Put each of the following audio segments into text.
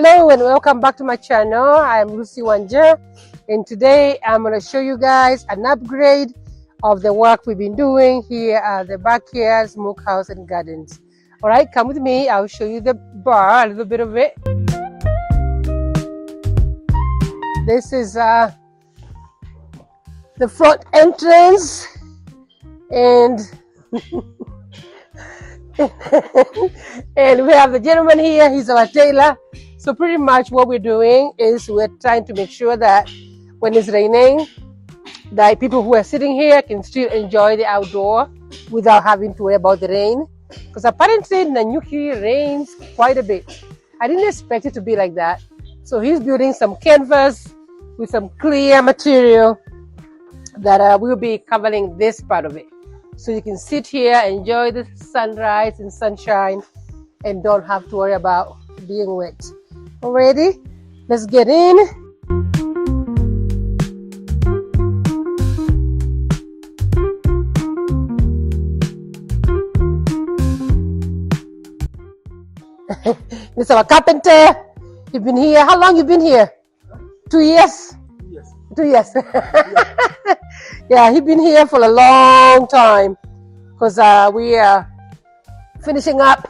Hello and welcome back to my channel. I'm Lucy Wanja, and today I'm going to show you guys an upgrade of the work we've been doing here at the backyard smokehouse and gardens. All right, come with me. I'll show you the bar, a little bit of it. This is the front entrance, and and we have the gentleman here. He's our tailor. So pretty much what we're doing is we're trying to make sure that when it's raining, that people who are sitting here can still enjoy the outdoor without having to worry about the rain. Because apparently Nanyuki rains quite a bit. I didn't expect it to be like that. So he's building some canvas with some clear material that will be covering this part of it. So you can sit here, enjoy the sunrise and sunshine, and don't have to worry about being wet. Already, let's get in. This is our carpenter. You've been here. How long you been here? 2 years? 2 years. Yeah, he's been here for a long time because we are finishing up.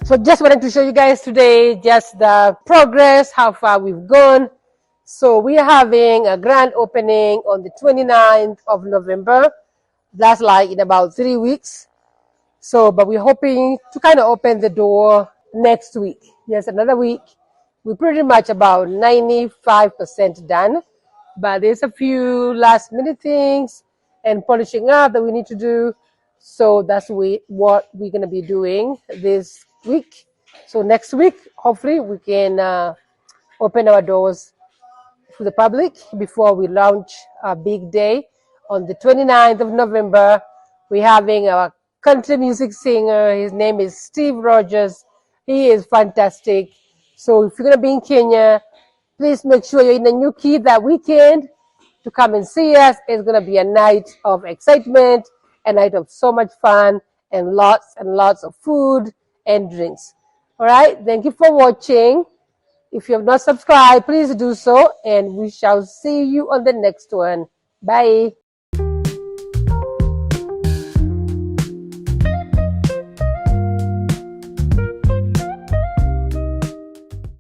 So just wanted to show you guys today just the progress, how far we've gone. So we are having a grand opening on the 29th of November. That's like in about 3 weeks. So, but we're hoping to kind of open the door next week. Yes, another week. We're pretty much about 95% done. But there's a few last minute things and polishing up that we need to do. So that's what we're going to be doing this week. So next week, hopefully, we can open our doors to the public before we launch a big day. On the 29th of November, we're having a country music singer. His name is Steve Rogers. He is fantastic. So if you're going to be in Kenya, please make sure you're in Nanyuki that weekend to come and see us. It's going to be a night of excitement, a night of so much fun, and lots of food and drinks. All right. Thank you for watching. If you have not subscribed, please do so, and we shall see you on the next one. Bye.